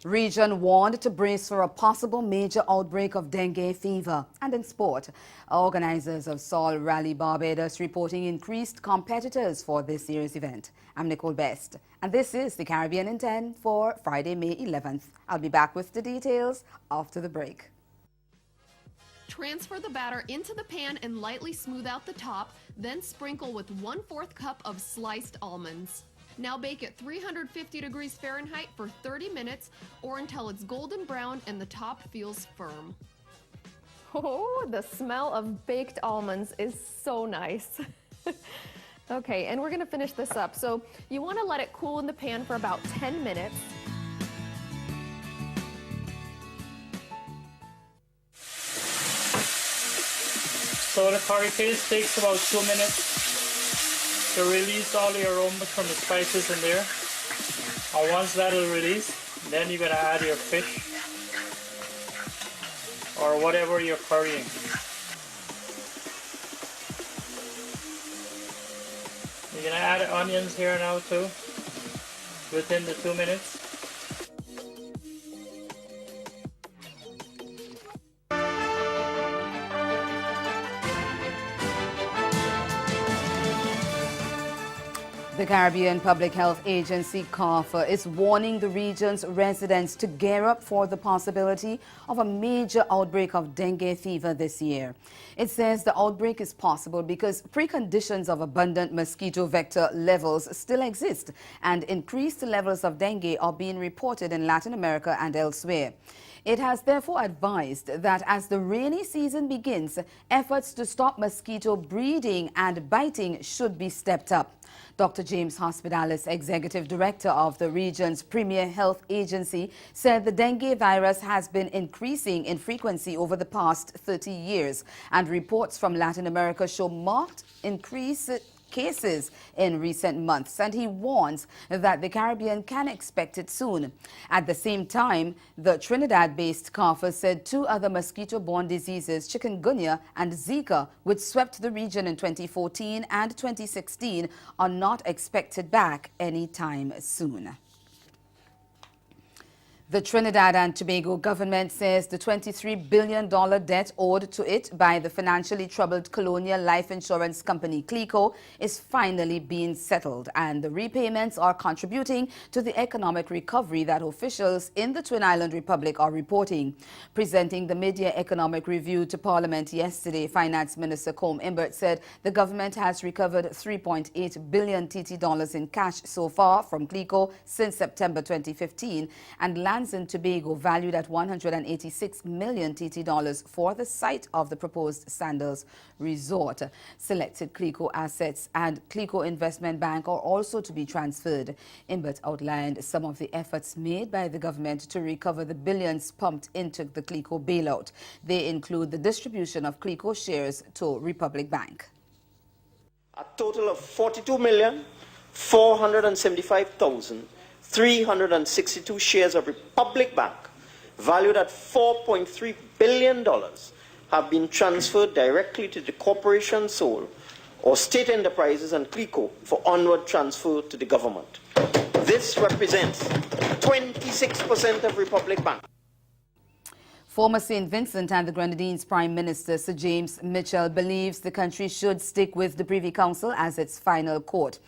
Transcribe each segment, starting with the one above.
Region warned to brace for a possible major outbreak of dengue fever. And in sport, organizers of Sol Rally Barbados reporting increased competitors for this year's event. I'm Nicole Best, and this is the Caribbean in 10 for Friday, May 11th. I'll be back with the details after the break. Transfer the batter into the pan and lightly smooth out the top, then sprinkle with 1/4 cup of sliced almonds. Now bake at 350 degrees Fahrenheit for 30 minutes or until it's golden brown and the top feels firm. Oh, the smell of baked almonds is so nice. Okay, and we're gonna finish this up. So you wanna let it cool in the pan for about 10 minutes. So the curry paste takes about 2 minutes to release all the aromas from the spices in there. And once that will release, then you're gonna add your fish or whatever you're currying. You're gonna add onions here now too, within the 2 minutes. The Caribbean Public Health Agency, CARPHA, is warning the region's residents to gear up for the possibility of a major outbreak of dengue fever this year. It says the outbreak is possible because preconditions of abundant mosquito vector levels still exist, and increased levels of dengue are being reported in Latin America and elsewhere. It has therefore advised that as the rainy season begins, efforts to stop mosquito breeding and biting should be stepped up. Dr. James Hospitalis, Executive Director of the region's premier health agency, said the dengue virus has been increasing in frequency over the past 30 years, and reports from Latin America show marked increase cases in recent months, and he warns that the Caribbean can expect it soon. At the same time, the Trinidad-based CARPHA said 2 other mosquito-borne diseases, chikungunya and Zika, which swept the region in 2014 and 2016, are not expected back anytime soon. The Trinidad and Tobago government says the $23 billion debt owed to it by the financially troubled Colonial Life Insurance Company, CLICO, is finally being settled, and the repayments are contributing to the economic recovery that officials in the Twin Island Republic are reporting. Presenting the mid-year economic review to Parliament yesterday, Finance Minister Combe Imbert said the government has recovered $3.8 billion TT dollars in cash so far from CLICO since September 2015, and Lands and Tobago valued at $186 million TT dollars for the site of the proposed Sandals Resort. Selected CLICO assets and CLICO Investment Bank are also to be transferred. Imbert outlined some of the efforts made by the government to recover the billions pumped into the CLICO bailout. They include the distribution of CLICO shares to Republic Bank. A total of 42,475,362 shares of Republic Bank, valued at $4.3 billion, have been transferred directly to the corporation sole or state enterprises and CLICO for onward transfer to the government. This represents 26% of Republic Bank. Former St. Vincent and the Grenadines Prime Minister Sir James Mitchell believes the country should stick with the Privy Council as its final court.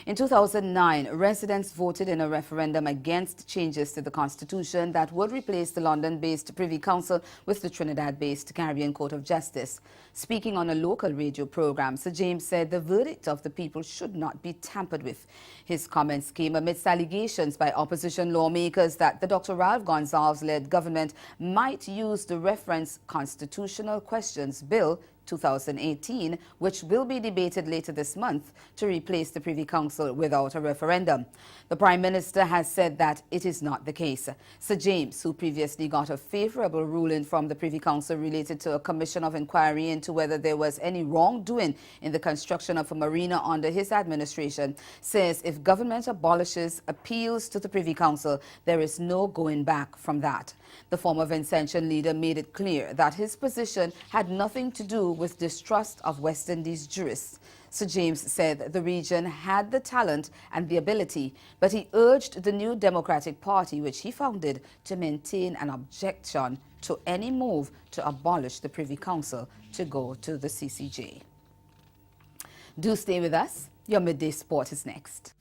In 2009, residents voted in a referendum against changes to the Constitution that would replace the London-based Privy Council with the Trinidad-based Caribbean Court of Justice. Speaking on a local radio program, Sir James said the verdict of the people should not be tampered with. His comments came amidst allegations by opposition lawmakers that the Dr. Ralph Gonsalves-led government might use the Reference Constitutional Questions Bill 2018, which will be debated later this month, to replace the Privy Council without a referendum. The Prime Minister has said that it is not the case. Sir James, who previously got a favourable ruling from the Privy Council related to a commission of inquiry into whether there was any wrongdoing in the construction of a marina under his administration, says if government abolishes appeals to the Privy Council, there is no going back from that. The former Vincentian leader made it clear that his position had nothing to do with distrust of West Indies jurists. Sir James said the region had the talent and the ability, but he urged the New Democratic Party, which he founded, to maintain an objection to any move to abolish the Privy Council to go to the CCJ. Do stay with us. Your Midday Sport is next.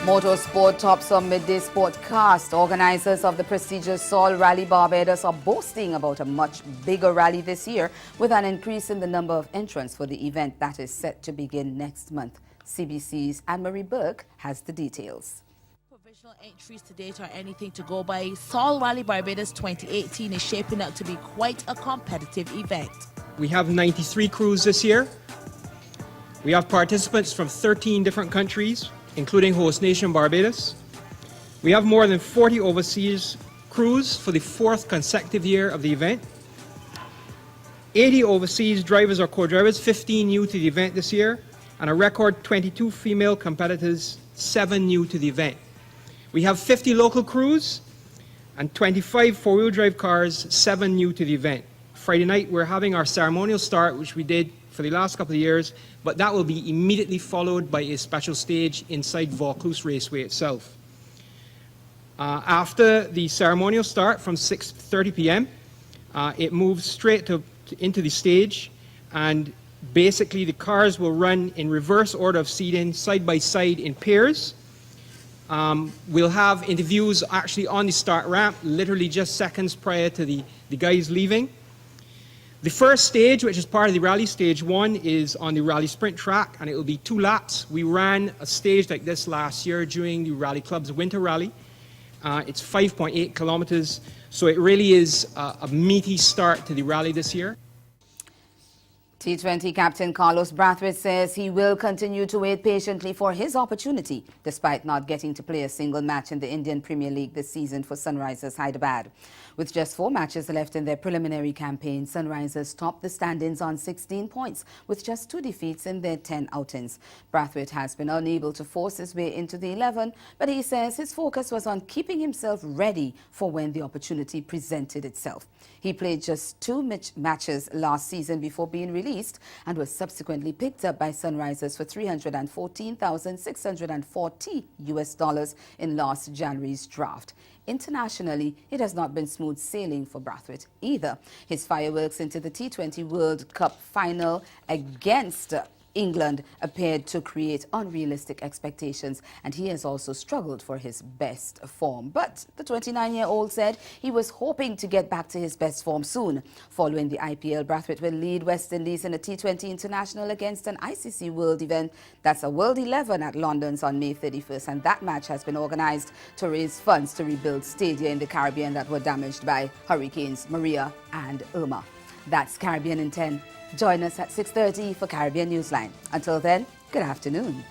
Motorsport tops on Midday Sportcast. Organizers of the prestigious Sol Rally Barbados are boasting about a much bigger rally this year, with an increase in the number of entrants for the event that is set to begin next month. CBC's Anne-Marie Burke has the details. Provisional entries to date are anything to go by. Sol Rally Barbados 2018 is shaping up to be quite a competitive event. We have 93 crews this year. We have participants from 13 different countries, including host nation Barbados. We have more than 40 overseas crews for the 4th consecutive year of the event. 80 overseas drivers or co-drivers, 15 new to the event this year, and a record 22 female competitors, 7 new to the event. We have 50 local crews and 25 four-wheel drive cars, 7 new to the event. Friday night we're having our ceremonial start, which we did for the last couple of years, but that will be immediately followed by a special stage inside Vaucluse Raceway itself. After the ceremonial start from 6:30 p.m., it moves straight into the stage, and basically the cars will run in reverse order of seating, side by side in pairs. We'll have interviews actually on the start ramp, literally just seconds prior to the guys leaving. The first stage, which is part of the rally, stage 1, is on the rally sprint track, and it will be 2 laps. We ran a stage like this last year during the Rally Club's winter rally. It's 5.8 kilometers, so it really is a meaty start to the rally this year. T20 captain Carlos Brathwaite says he will continue to wait patiently for his opportunity, despite not getting to play a single match in the Indian Premier League this season for Sunrisers Hyderabad. With just 4 matches left in their preliminary campaign, Sunrisers top the standings on 16 points, with just 2 defeats in their 10 outings. Brathwaite has been unable to force his way into the 11, but he says his focus was on keeping himself ready for when the opportunity presented itself. He played just 2 matches last season before being released and was subsequently picked up by Sunrisers for $314,640 in last January's draft. Internationally, it has not been smooth sailing for Brathwaite either. His fireworks into the T20 World Cup final against England appeared to create unrealistic expectations, and he has also struggled for his best form. But the 29-year-old said he was hoping to get back to his best form soon. Following the IPL, Brathwaite will lead West Indies in a T20 International against an ICC World event. That's a World 11 at London's on May 31st, and that match has been organized to raise funds to rebuild stadia in the Caribbean that were damaged by Hurricanes Maria and Irma. That's Caribbean in 10. Join us at 6:30 for Caribbean Newsline. Until then, good afternoon.